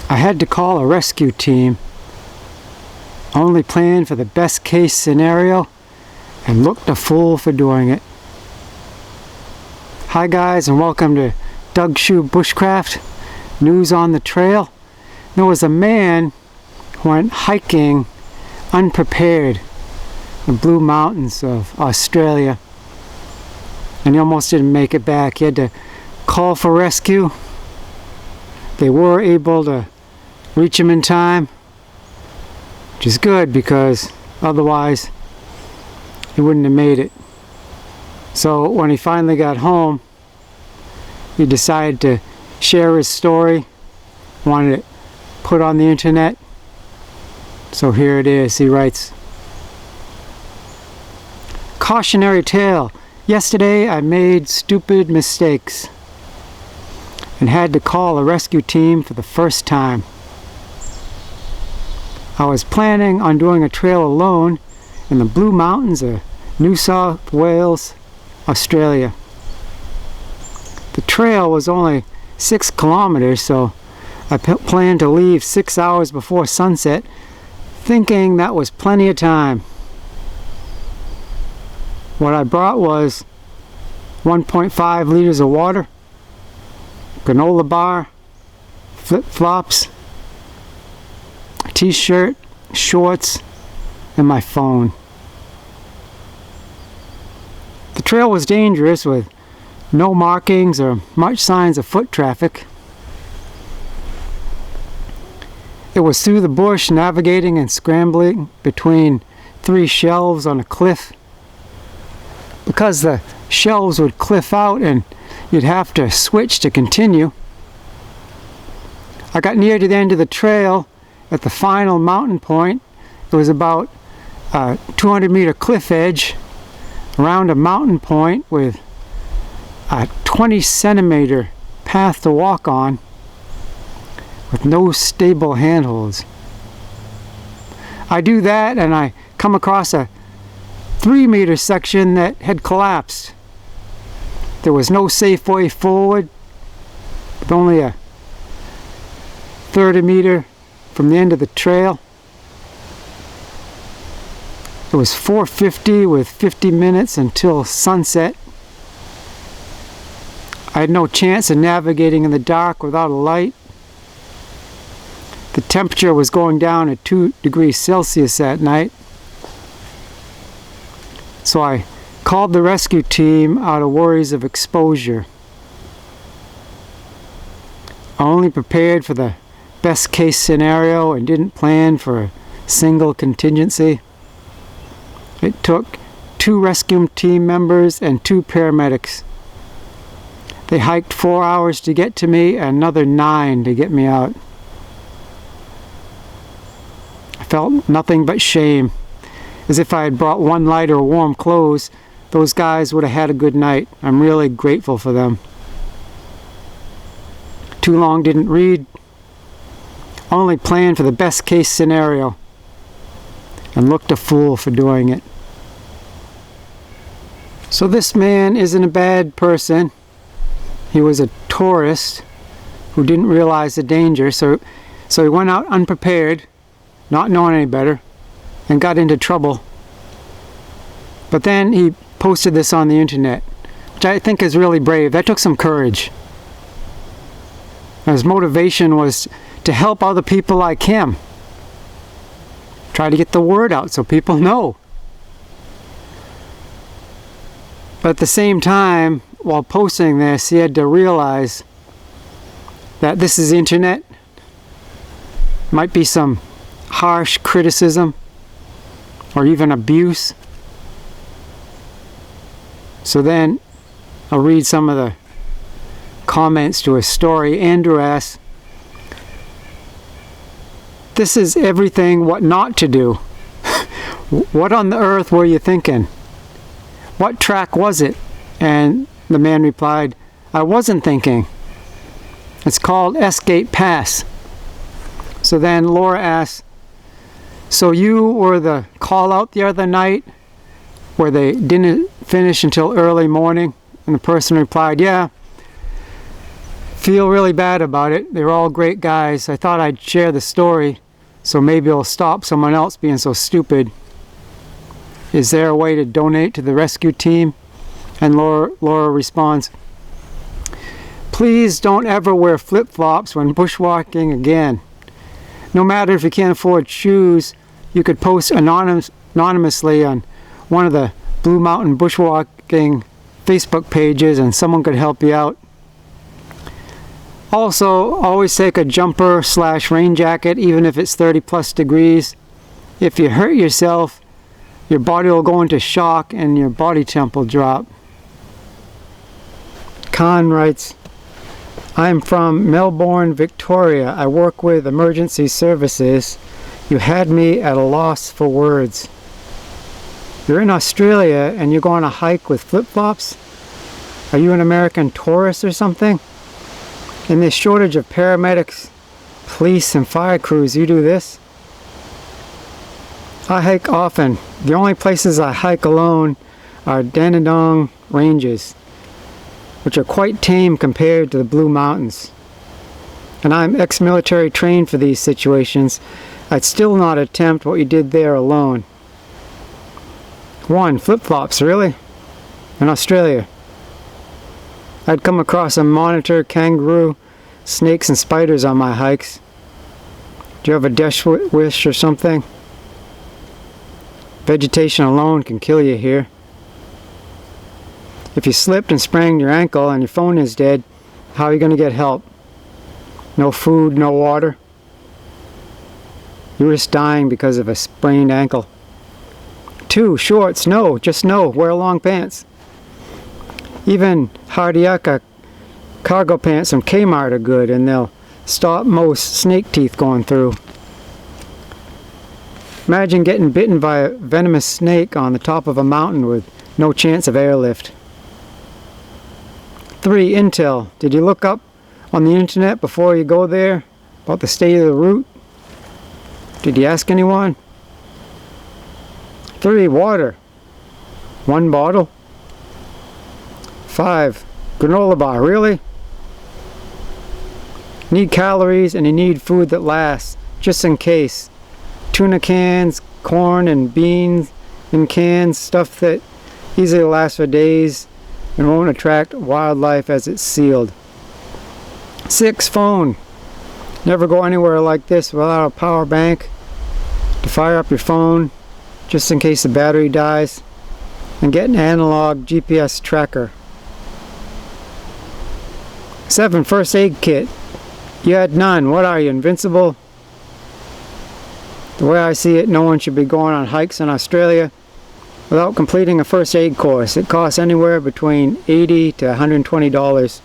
I had to call a rescue team, only planned for the best case scenario, and looked a fool for doing it. Hi guys, and welcome to Doug Shoe Bushcraft, News on the Trail. There was a man who went hiking unprepared in the Blue Mountains of Australia, and he almost didn't make it back. He had to call for rescue. They were able to reach him in time, which is good because otherwise he wouldn't have made it. So when he finally got home, he decided to share his story, wanted it put on the internet. So here it is. He writes, "Cautionary tale. Yesterday I made stupid mistakes and had to call a rescue team for the first time. I was planning on doing a trail alone in the Blue Mountains of New South Wales, Australia. The trail was only 6 kilometers, so I planned to leave 6 hours before sunset, thinking that was plenty of time. What I brought was 1.5 liters of water, granola bar, flip-flops, a t-shirt, shorts, and my phone. The trail was dangerous with no markings or much signs of foot traffic. It was through the bush, navigating and scrambling between 3 shelves on a cliff. Because the shelves would cliff out and you'd have to switch to continue. I got near to the end of the trail at the final mountain point. It was about a 200-meter cliff edge around a mountain point with a 20-centimeter path to walk on with no stable handholds. I do that and I come across a 3-meter section that had collapsed. There was no safe way forward, with only a 30-meter from the end of the trail. It was 4:50 with 50 minutes until sunset. I had no chance of navigating in the dark without a light. The temperature was going down at 2 degrees Celsius that night. So I called the rescue team out of worries of exposure. I only prepared for the best case scenario and didn't plan for a single contingency. It took 2 rescue team members and 2 paramedics. They hiked 4 hours to get to me and another 9 to get me out. I felt nothing but shame. As if I had brought one light or warm clothes, those guys would have had a good night. I'm really grateful for them. Too long didn't read. Only planned for the best case scenario and looked a fool for doing it. So this man isn't a bad person. He was a tourist who didn't realize the danger, so he went out unprepared, not knowing any better, and got into trouble. But then he posted this on the internet, which I think is really brave. That took some courage. His motivation was to help other people like him. Try to get the word out so people know. But at the same time, while posting this, he had to realize that this is internet. Might be some harsh criticism or even abuse. So then I'll read some of the comments to his story. Andrew asks, "This is everything what not to do. What on the earth were you thinking? What track was it?" And the man replied, "I wasn't thinking. It's called Escape Pass." So then Laura asks, "So you were the call out the other night where they didn't finish until early morning?" And the person replied, "Yeah. feel really bad about it. They were all great guys. I thought I'd share the story, so maybe it'll stop someone else being so stupid. Is there a way to donate to the rescue team? And Laura responds, please don't ever wear flip-flops when bushwalking again. No matter if you can't afford shoes, you could post anonymously on one of the Blue Mountain bushwalking Facebook pages and someone could help you out. Also, always take a jumper / rain jacket even if it's 30+ degrees. If you hurt yourself, your body will go into shock and your body temp will drop. Khan writes, I'm from Melbourne, Victoria. I work with emergency services. You had me at a loss for words. You're in Australia and you're going on a hike with flip-flops? Are you an American tourist or something? In this shortage of paramedics, police and fire crews, you do this? I hike often. The only places I hike alone are Dandenong Ranges, which are quite tame compared to the Blue Mountains. And I'm ex-military trained for these situations. I'd still not attempt what you did there alone. 1. Flip-flops, really? In Australia. I'd come across a monitor, kangaroo, snakes and spiders on my hikes. Do you have a death wish or something? Vegetation alone can kill you here. If you slipped and sprained your ankle and your phone is dead, how are you going to get help? No food, no water. You risk dying because of a sprained ankle. 2. Shorts, no, just no, wear long pants. Even Hardiaka cargo pants from Kmart are good and they'll stop most snake teeth going through. Imagine getting bitten by a venomous snake on the top of a mountain with no chance of airlift. 3. Intel. Did you look up on the internet before you go there about the state of the route? Did you ask anyone? 3. Water. 1 bottle. 5. Granola bar. Really? Need calories and you need food that lasts, just in case. Tuna cans, corn and beans in cans, stuff that easily lasts for days and won't attract wildlife as it's sealed. 6. Phone. Never go anywhere like this without a power bank to fire up your phone just in case the battery dies, and get an analog GPS tracker. 7. First aid kit. You had none. What are you, invincible? The way I see it, no one should be going on hikes in Australia without completing a first aid course. It costs anywhere between $80 to $120.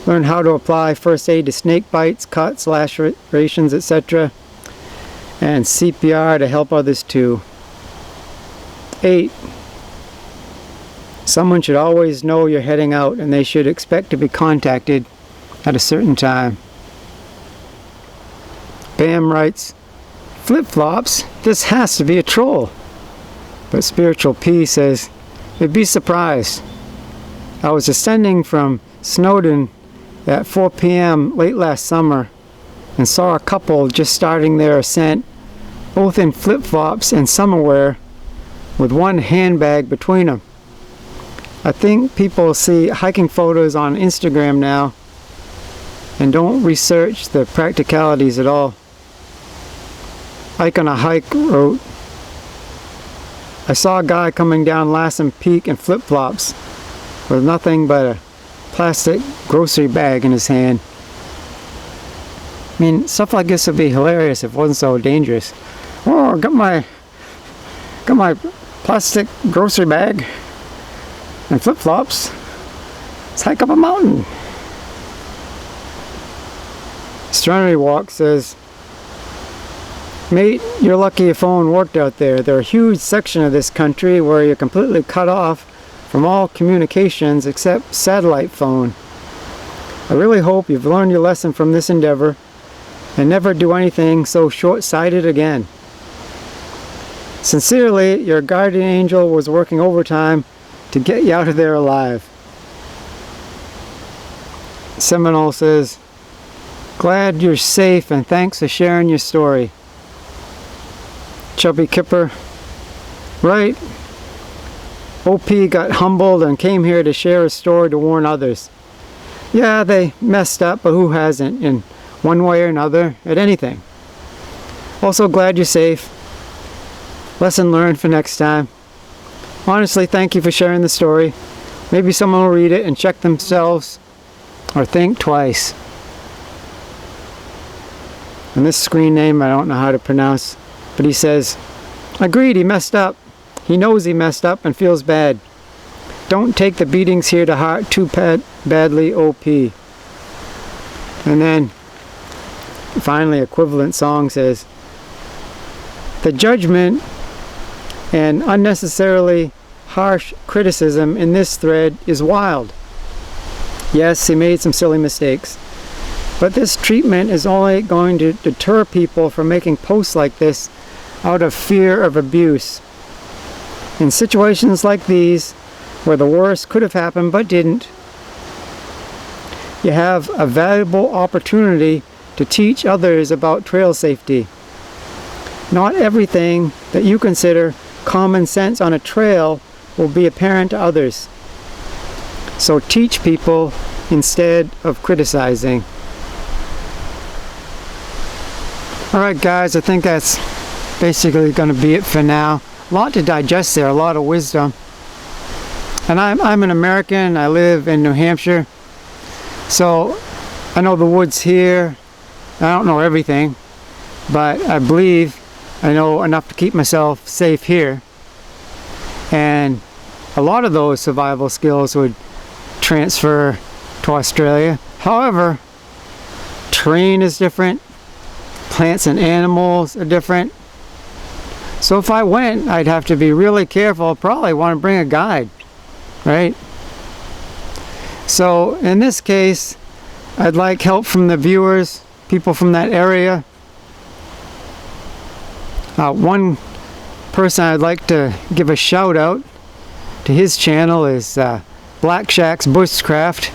Learn how to apply first aid to snake bites, cuts, lacerations, etc. And CPR to help others too. 8. Someone should always know you're heading out and they should expect to be contacted at a certain time. Bam writes, flip-flops? This has to be a troll. But Spiritual P says, you'd be surprised. I was ascending from Snowdon at 4 p.m. late last summer and saw a couple just starting their ascent, both in flip-flops and summer wear, with one handbag between them. I think people see hiking photos on Instagram now and don't research the practicalities at all. Ike on a Hike wrote, I saw a guy coming down Lassen Peak in flip-flops with nothing but a plastic grocery bag in his hand. I mean, stuff like this would be hilarious if it wasn't so dangerous. Oh, I got my plastic grocery bag and flip-flops. Let's hike up a mountain. Serenity Walk says, mate, you're lucky your phone worked out there. There are a huge section of this country where you're completely cut off from all communications except satellite phone. I really hope you've learned your lesson from this endeavor and never do anything so short-sighted again. Sincerely, your guardian angel was working overtime to get you out of there alive. Seminole says, glad you're safe and thanks for sharing your story. Chubby Kipper, right. OP got humbled and came here to share a story to warn others. Yeah, they messed up, but who hasn't in one way or another at anything? Also glad you're safe. Lesson learned for next time. Honestly, thank you for sharing the story. Maybe someone will read it and check themselves or think twice. And this screen name I don't know how to pronounce, but he says, agreed, he messed up. He knows he messed up and feels bad. Don't take the beatings here to heart too badly, OP. And then finally Equivalent Song says, the judgment and unnecessarily harsh criticism in this thread is wild. Yes, he made some silly mistakes, but this treatment is only going to deter people from making posts like this out of fear of abuse. In situations like these, where the worst could have happened but didn't, you have a valuable opportunity to teach others about trail safety. Not everything that you consider common sense on a trail will be apparent to others. So teach people instead of criticizing. Alright guys, I think that's basically going to be it for now. A lot to digest there, a lot of wisdom. And I'm an American, I live in New Hampshire. So I know the woods here. I don't know everything, but I believe I know enough to keep myself safe here. And a lot of those survival skills would transfer to Australia. However, terrain is different, plants and animals are different. So if I went, I'd have to be really careful. I'd probably want to bring a guide, right? So in this case, I'd like help from the viewers, people from that area. One person I'd like to give a shout out to, his channel is Black Shack's Bushcraft,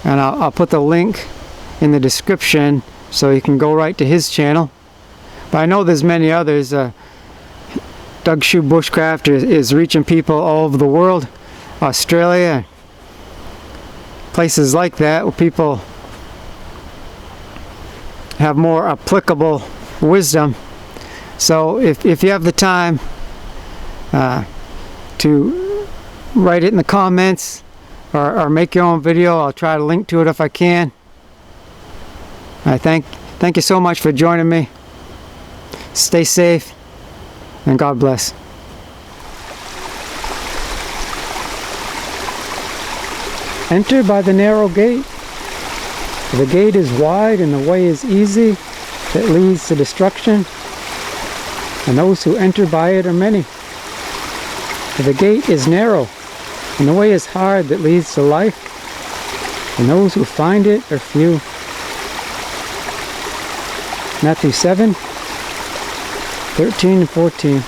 and I'll put the link in the description so you can go right to his channel. But I know there's many others. Doug Shoe Bushcraft is reaching people all over the world, Australia, places like that where people have more applicable wisdom. So if you have the time to write it in the comments or make your own video, I'll try to link to it if I can. I thank you so much for joining me. Stay safe and God bless. Enter by the narrow gate. The gate is wide and the way is easy that leads to destruction, and those who enter by it are many. For the gate is narrow and the way is hard that leads to life, and those who find it are few. Matthew 7:13 and 14.